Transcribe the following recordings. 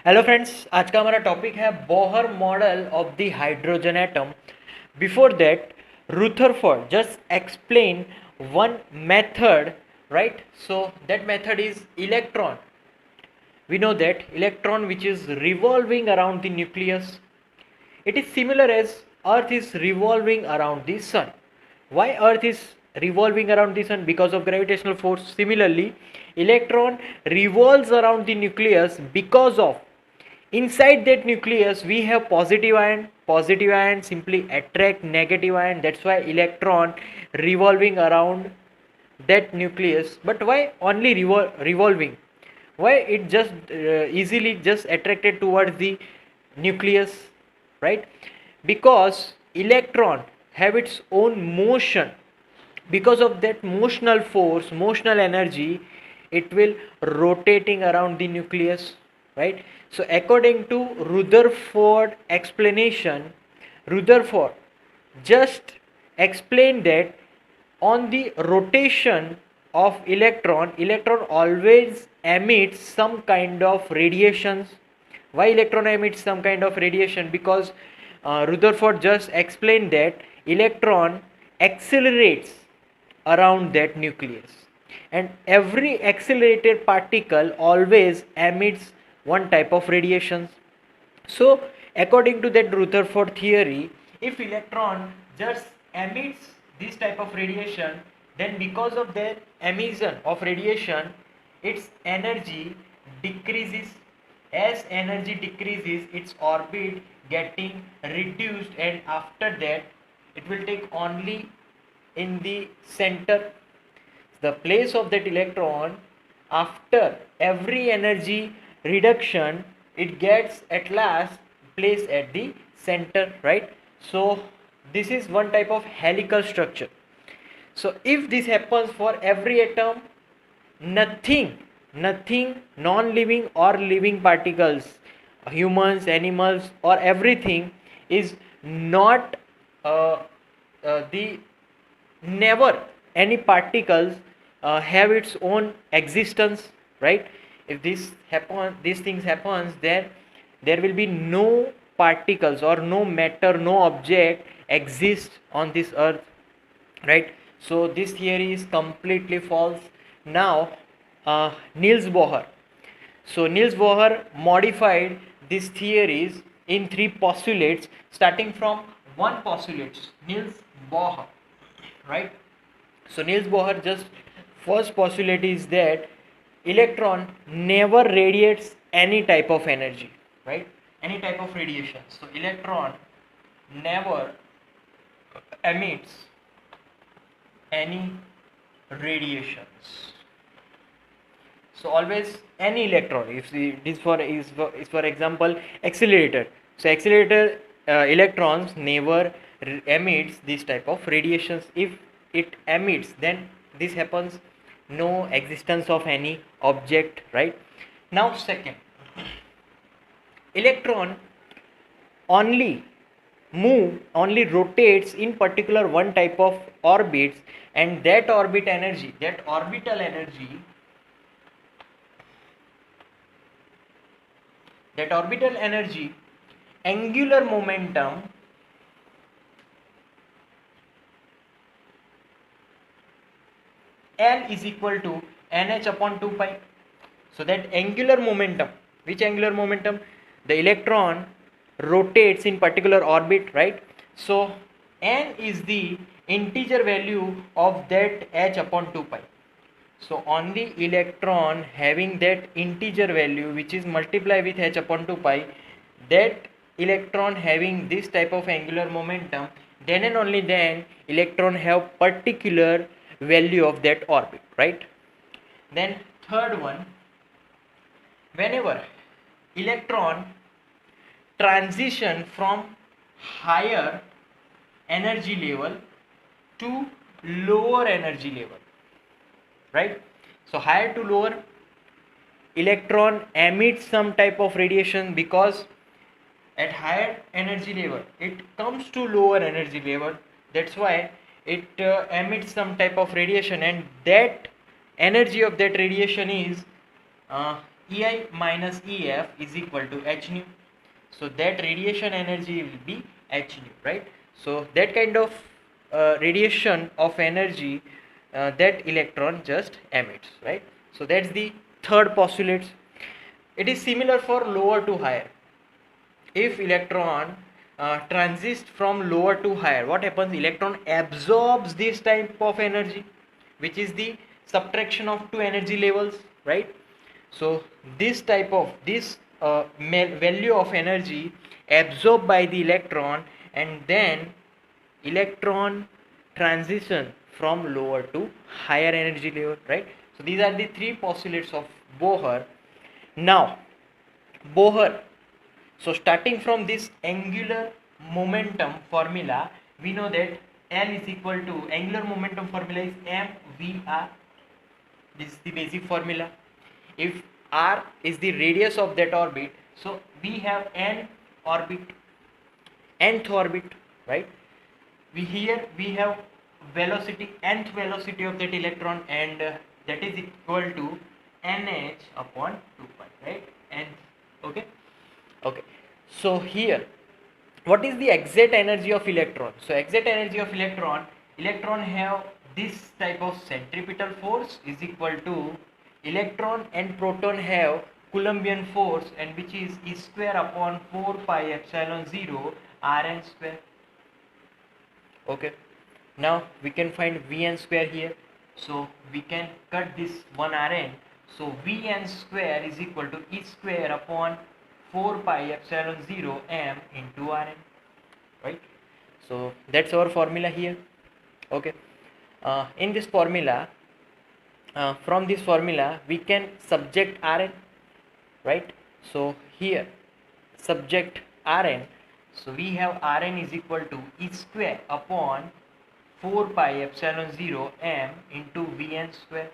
Hello friends, आज का हमारा टॉपिक है Bohr model of the hydrogen atom. Before that, Rutherford just explain one method, right? So that method is electron. We know that electron which is revolving around the nucleus, it is similar as earth is revolving around the sun. Why earth is revolving around the sun? Because of gravitational force. Similarly, electron revolves around the nucleus because of inside that nucleus we have positive ion simply attract negative ion. That's why electron revolving around that nucleus. But why only revolving? Why it just easily just attracted towards the nucleus, right? Because electron have its own motion. Because of that motional force, motional energy, it will rotating around the nucleus, right? So according to Rutherford explanation, Rutherford just explained that on the rotation of electron always emits some kind of radiations. Why electron emits some kind of radiation? Because Rutherford just explained that electron accelerates around that nucleus, and every accelerated particle always emits one type of radiations. So according to that Rutherford theory, if electron just emits this type of radiation, then because of that emission of radiation, its energy decreases. As energy decreases, its orbit getting reduced, and after that it will take only in the center the place of that electron. After every energy reduction, it gets at last placed at the center, right? So this is one type of helical structure. So if this happens for every atom, nothing non-living or living particles, humans, animals, or everything is not the never any particles have its own existence, right? If these things happens, there will be no particles or no matter, no object exist on this earth, right? So this theory is completely false. Now Niels Bohr, so Niels Bohr modified these theories in three postulates, starting from one postulate, Niels Bohr, right? So Niels Bohr just first postulate is that electron never radiates any type of energy, right? Any type of radiation. So electron never emits any radiations. So always any electron, if it is for example accelerator, so accelerator electrons never emits this type of radiations. If it emits, then this happens no existence of any object, right? Now second, electron only only rotates in particular one type of orbits, and that orbital energy, angular momentum, L is equal to nh upon 2 pi. So that angular momentum, which angular momentum? The electron rotates in particular orbit, right? So n is the integer value of that h upon 2 pi. So only electron having that integer value which is multiply with h upon 2 pi, that electron having this type of angular momentum, then and only then electron have particular value of that orbit, right? Then third one, whenever electron transition from higher energy level to lower energy level, right? So higher to lower, electron emits some type of radiation, because at higher energy level it comes to lower energy level. That's why it emits some type of radiation, and that energy of that radiation is EI minus EF is equal to h nu. So that radiation energy will be h nu, right? So that kind of radiation of energy that electron just emits, right? So that's the third postulate. It is similar for lower to higher. If electron transits from lower to higher, what happens? Electron absorbs this type of energy, which is the subtraction of two energy levels, right? So this type of value of energy absorbed by the electron, and then electron transition from lower to higher energy level, right? So these are the three postulates of Bohr. Now Bohr, so starting from this angular momentum formula, we know that L is equal to, angular momentum formula is mvr. This is the basic formula. If r is the radius of that orbit, so we have nth orbit, right? We have velocity, nth velocity of that electron, and that is equal to nh upon 2 pi, right? Nth, okay. Okay, so here, what is the exact energy of electron? So exact energy of electron have this type of centripetal force is equal to, electron and proton have Coulombian force, and which is E square upon 4 pi epsilon 0 Rn square. Okay, now we can find Vn square here, so we can cut this one Rn. So Vn square is equal to E square upon 4 pi epsilon 0 m into Rn, right? So that's our formula here. Okay, in this formula, from this formula we can subject Rn, right? So here subject Rn, so we have Rn is equal to E square upon 4 pi epsilon 0 m into Vn square.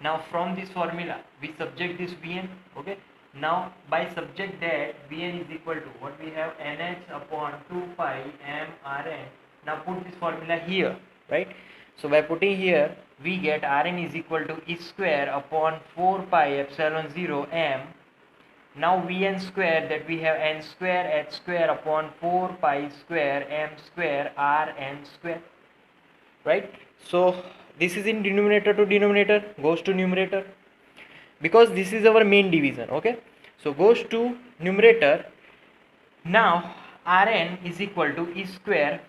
Now from this formula we subject this Vn. Okay, now by subject that, Vn is equal to what we have, nh upon 2 pi m Rn. Now put this formula here, right? So by putting here, we get Rn is equal to E square upon 4 pi epsilon 0 m. Now Vn square, that we have n square h square upon 4 pi square m square Rn square, right? So this is in denominator to denominator, goes to numerator, because this is our main division. Okay, so goes to numerator. Now Rn is equal to E square,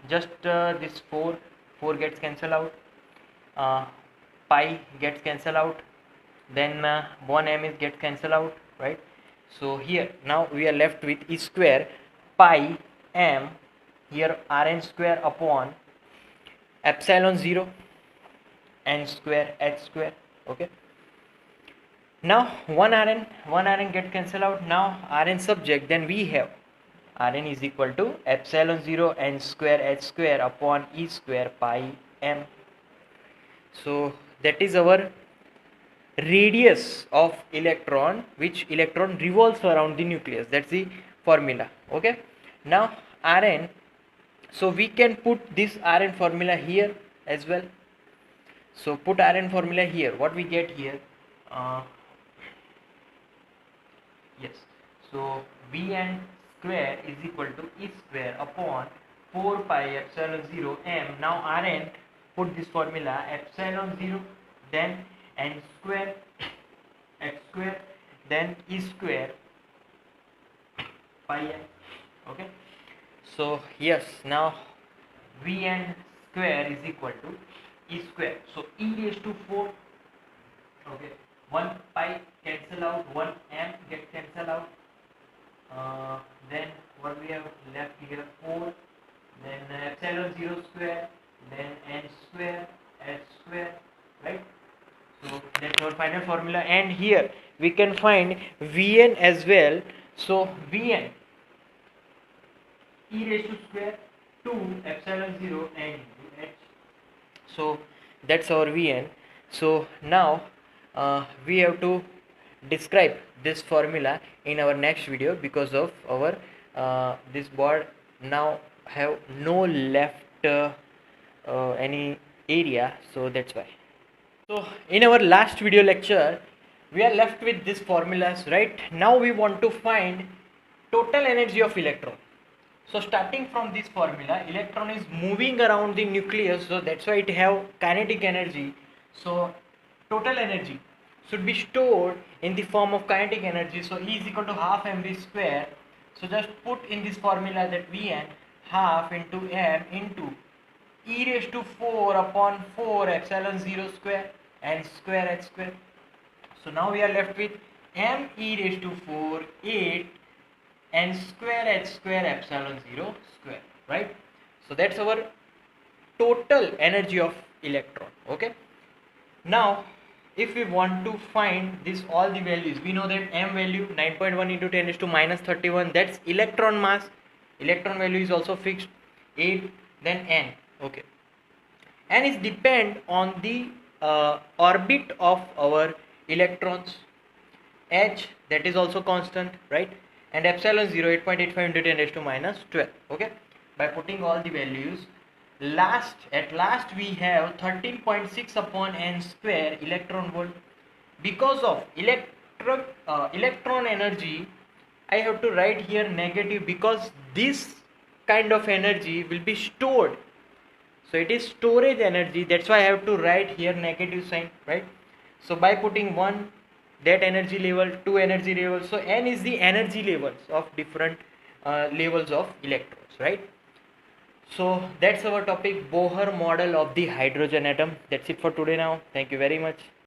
this 4 gets cancelled out, pi gets cancelled out, then 1 m is get cancelled out, right? So here now we are left with E square pi m, here Rn square upon epsilon 0 n square h square. Okay, now 1 Rn get cancelled out. Now Rn subject, then we have Rn is equal to epsilon 0 n square h square upon E square pi m. So that is our radius of electron, which electron revolves around the nucleus. That's the formula. Okay, now Rn, so we can put this Rn formula here as well. So put Rn formula here, what we get here, yes, so Vn square is equal to E square upon 4 pi epsilon 0 m. Now Rn, put this formula, epsilon 0, then n square h square, then E square pi m. Okay, so yes, now Vn square is equal to E square, so E raised to 4. Okay, 1 pi cancel out, 1 m get cancel out, then what we have left here, 4, then epsilon 0 square, then n square h square, right? So that's our final formula, and here we can find Vn as well. So Vn, E raised to square 2 epsilon 0 n into h. So that's our Vn. So now we have to describe this formula in our next video, because of our this board now have no left any area, so that's why. So in our last video lecture we are left with these formulas, right? Now we want to find total energy of electron. So starting from this formula, electron is moving around the nucleus, so that's why it have kinetic energy. So total energy should be stored in the form of kinetic energy. So E is equal to half mv square. So just put in this formula that Vn half into m into e raised to 4 upon 4 epsilon 0 square and square h square. So now we are left with m e raised to 4 8 and square h square epsilon 0 square, right? So that's our total energy of electron. Okay, now if we want to find this all the values, we know that m value 9.1 into 10 is to minus 31, that's electron mass. Electron value is also fixed 8. Then n, okay, n is depend on the orbit of our electrons. H, that is also constant, right? And epsilon 0 8.85 into 10 raised to minus 12. Okay, by putting all the values, at last we have 13.6 upon n square electron volt. Because of electron energy, I have to write here negative because this kind of energy will be stored. So it is storage energy, that's why I have to write here negative sign, right? So by putting 1, that energy level, 2 energy levels, so n is the energy levels of different levels of electrons, right? So that's our topic, Bohr model of the hydrogen atom. That's it for today now. Thank you very much.